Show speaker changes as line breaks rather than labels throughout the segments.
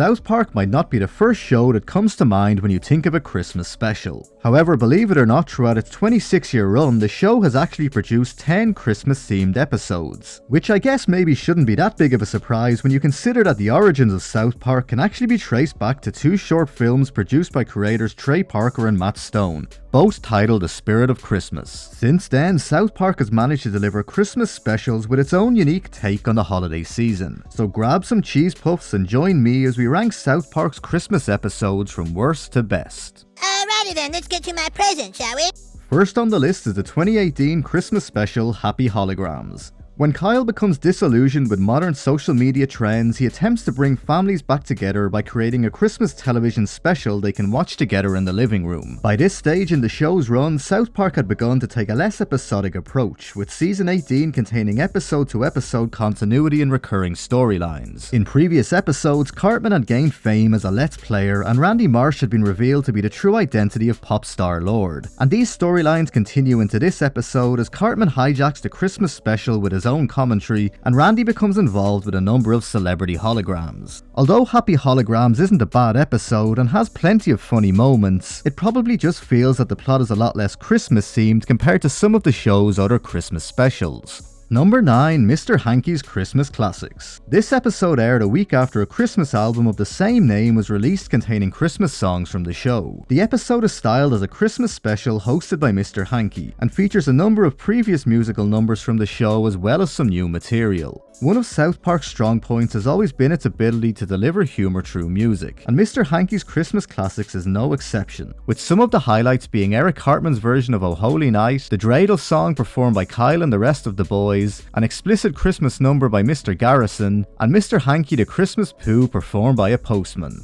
South Park might not be the first show that comes to mind when you think of a Christmas special. However, believe it or not, throughout its 26-year run, the show has actually produced 10 Christmas-themed episodes, which I guess maybe shouldn't be that big of a surprise when you consider that the origins of South Park can actually be traced back to 2 short films produced by creators Trey and Matt Stone, both titled The Spirit of Christmas. Since then, South Park has managed to deliver Christmas specials with its own unique take on the holiday season. So grab some cheese puffs and join me as we rank South Park's Christmas episodes from worst to best.
Alrighty then, let's get to my present, shall we?
First on the list is the 2018 Christmas special Happy Holograms. When Kyle becomes disillusioned with modern social media trends, he attempts to bring families back together by creating a Christmas television special they can watch together in the living room. By this stage in the show's run, South Park had begun to take a less episodic approach, with season 18 containing episode-to-episode continuity and recurring storylines. In previous episodes, Cartman had gained fame as a Let's Player, and Randy Marsh had been revealed to be the true identity of pop star Lord. And these storylines continue into this episode as Cartman hijacks the Christmas special with his own commentary, and Randy becomes involved with a number of celebrity holograms. Although Happy Holograms isn't a bad episode and has plenty of funny moments, it probably just feels that the plot is a lot less Christmas themed compared to some of the show's other Christmas specials. Number 9. Mr. Hanky's Christmas Classics. This episode aired a week after a Christmas album of the same name was released containing Christmas songs from the show. The episode is styled as a Christmas special hosted by Mr. Hanky and features a number of previous musical numbers from the show as well as some new material. One of South Park's strong points has always been its ability to deliver humour through music, and Mr. Hanky's Christmas Classics is no exception, with some of the highlights being Eric Cartman's version of Oh Holy Night, the dreidel song performed by Kyle and the rest of the boys, an explicit Christmas number by Mr. Garrison, and Mr. Hanky the Christmas Poo performed by a postman.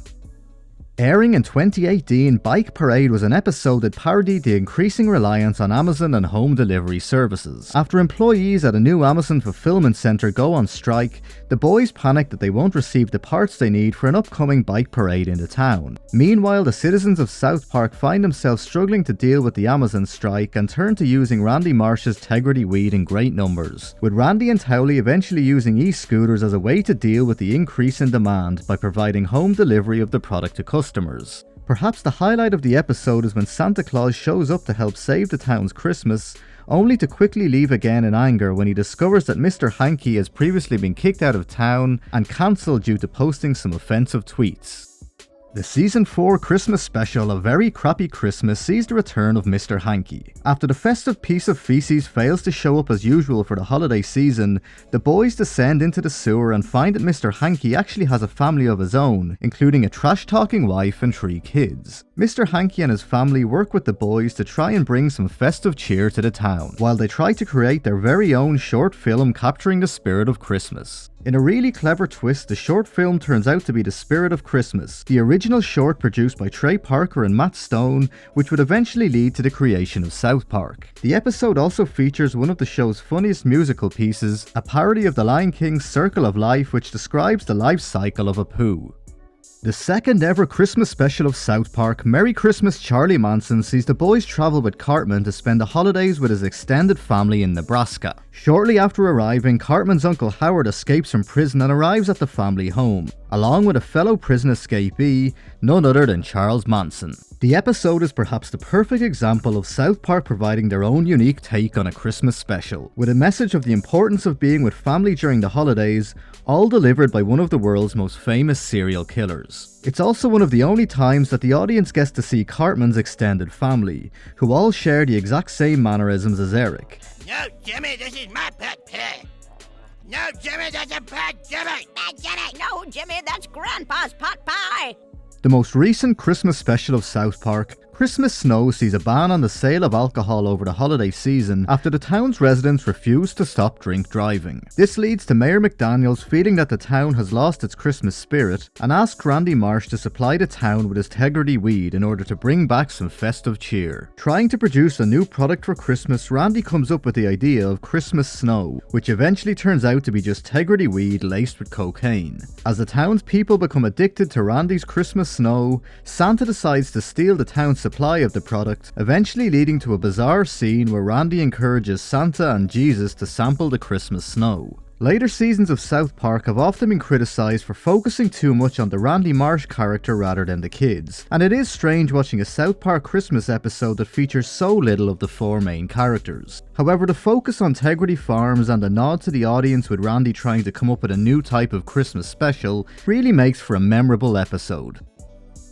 Airing in 2018, Bike Parade was an episode that parodied the increasing reliance on Amazon and home delivery services. After employees at a new Amazon fulfillment center go on strike, the boys panic that they won't receive the parts they need for an upcoming bike parade in the town. Meanwhile, the citizens of South Park find themselves struggling to deal with the Amazon strike and turn to using Randy Marsh's Tegrity weed in great numbers, with Randy and Towley eventually using e-scooters as a way to deal with the increase in demand by providing home delivery of the product to customers. Perhaps the highlight of the episode is when Santa Claus shows up to help save the town's Christmas, only to quickly leave again in anger when he discovers that Mr. Hanky has previously been kicked out of town and cancelled due to posting some offensive tweets. The Season 4 Christmas special, A Very Crappy Christmas, sees the return of Mr. Hanky. After the festive piece of feces fails to show up as usual for the holiday season, the boys descend into the sewer and find that Mr. Hanky actually has a family of his own, including a trash-talking wife and 3 kids. Mr. Hanky and his family work with the boys to try and bring some festive cheer to the town, while they try to create their very own short film capturing the spirit of Christmas. In a really clever twist, the short film turns out to be The Spirit of Christmas, the original short produced by Trey Parker and Matt Stone, which would eventually lead to the creation of South Park. The episode also features one of the show's funniest musical pieces, a parody of The Lion King's Circle of Life, which describes the life cycle of a poo. The second ever Christmas special of South Park, Merry Christmas Charlie Manson, sees the boys travel with Cartman to spend the holidays with his extended family in Nebraska. Shortly after arriving, Cartman's uncle Howard escapes from prison and arrives at the family home, along with a fellow prison escapee, none other than Charles Manson. The episode is perhaps the perfect example of South Park providing their own unique take on a Christmas special, with a message of the importance of being with family during the holidays, all delivered by one of the world's most famous serial killers. It's also one of the only times that the audience gets to see Cartman's extended family, who all share the exact same mannerisms as Eric.
No, Jimmy, this is my pet pig. No, Jimmy, that's a pet Jimmy. Bad Jimmy. No, Jimmy, that's Grandpa's pot pie.
The most recent Christmas special of South Park, Christmas Snow, sees a ban on the sale of alcohol over the holiday season after the town's residents refuse to stop drink driving. This leads to Mayor McDaniels feeling that the town has lost its Christmas spirit and asks Randy Marsh to supply the town with his Tegrity weed in order to bring back some festive cheer. Trying to produce a new product for Christmas, Randy comes up with the idea of Christmas Snow, which eventually turns out to be just Tegrity weed laced with cocaine. As the town's people become addicted to Randy's Christmas Snow, Santa decides to steal the town's supply of the product, eventually leading to a bizarre scene where Randy encourages Santa and Jesus to sample the Christmas snow. Later seasons of South Park have often been criticised for focusing too much on the Randy Marsh character rather than the kids, and it is strange watching a South Park Christmas episode that features so little of the four main characters. However, the focus on Integrity Farms and the nod to the audience with Randy trying to come up with a new type of Christmas special really makes for a memorable episode.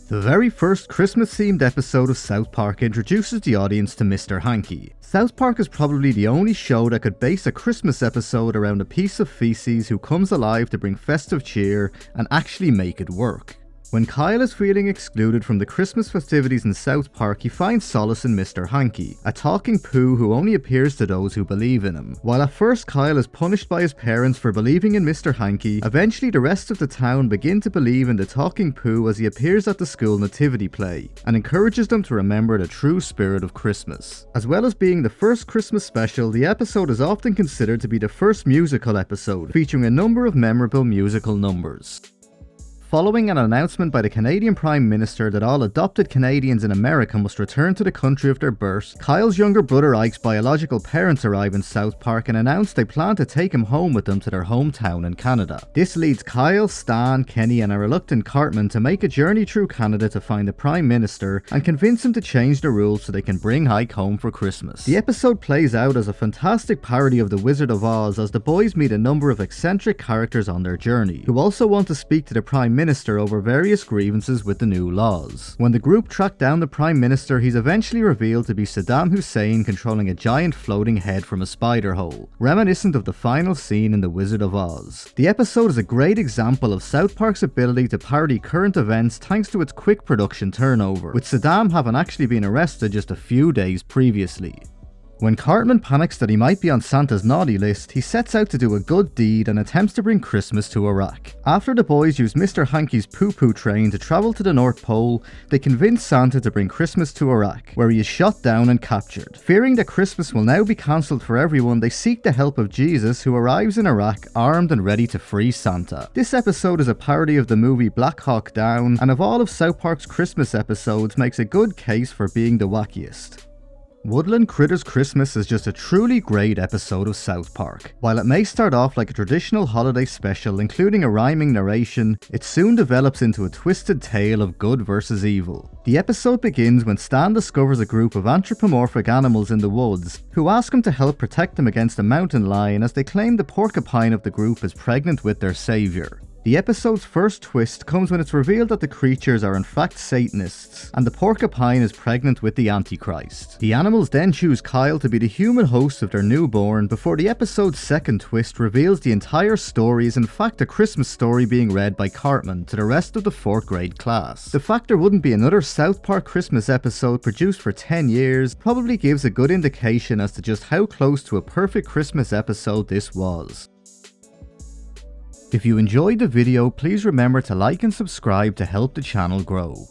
The very first Christmas-themed episode of South Park introduces the audience to Mr. Hanky. South Park is probably the only show that could base a Christmas episode around a piece of feces who comes alive to bring festive cheer and actually make it work. When Kyle is feeling excluded from the Christmas festivities in South Park, he finds solace in Mr. Hanky, a talking poo who only appears to those who believe in him. While at first Kyle is punished by his parents for believing in Mr. Hanky, eventually the rest of the town begin to believe in the talking poo as he appears at the school nativity play, and encourages them to remember the true spirit of Christmas. As well as being the first Christmas special, the episode is often considered to be the first musical episode, featuring a number of memorable musical numbers. Following an announcement by the Canadian Prime Minister that all adopted Canadians in America must return to the country of their birth, Kyle's younger brother Ike's biological parents arrive in South Park and announce they plan to take him home with them to their hometown in Canada. This leads Kyle, Stan, Kenny and a reluctant Cartman to make a journey through Canada to find the Prime Minister and convince him to change the rules so they can bring Ike home for Christmas. The episode plays out as a fantastic parody of The Wizard of Oz as the boys meet a number of eccentric characters on their journey, who also want to speak to the Prime Minister over various grievances with the new laws. When the group track down the Prime Minister, he's eventually revealed to be Saddam Hussein controlling a giant floating head from a spider hole, reminiscent of the final scene in The Wizard of Oz. The episode is a great example of South Park's ability to parody current events thanks to its quick production turnover, with Saddam having actually been arrested just a few days previously. When Cartman panics that he might be on Santa's naughty list, he sets out to do a good deed and attempts to bring Christmas to Iraq. After the boys use Mr. Hanky's poo-poo train to travel to the North Pole, they convince Santa to bring Christmas to Iraq, where he is shot down and captured. Fearing that Christmas will now be cancelled for everyone, they seek the help of Jesus, who arrives in Iraq armed and ready to free Santa. This episode is a parody of the movie Black Hawk Down, and of all of South Park's Christmas episodes makes a good case for being the wackiest. Woodland Critters Christmas is just a truly great episode of South Park. While it may start off like a traditional holiday special including a rhyming narration, it soon develops into a twisted tale of good versus evil. The episode begins when Stan discovers a group of anthropomorphic animals in the woods who ask him to help protect them against a mountain lion as they claim the porcupine of the group is pregnant with their savior. The episode's first twist comes when it's revealed that the creatures are in fact Satanists, and the porcupine is pregnant with the Antichrist. The animals then choose Kyle to be the human host of their newborn before the episode's second twist reveals the entire story is in fact a Christmas story being read by Cartman to the rest of the 4th grade class. The fact there wouldn't be another South Park Christmas episode produced for 10 years probably gives a good indication as to just how close to a perfect Christmas episode this was. If you enjoyed the video, please remember to like and subscribe to help the channel grow.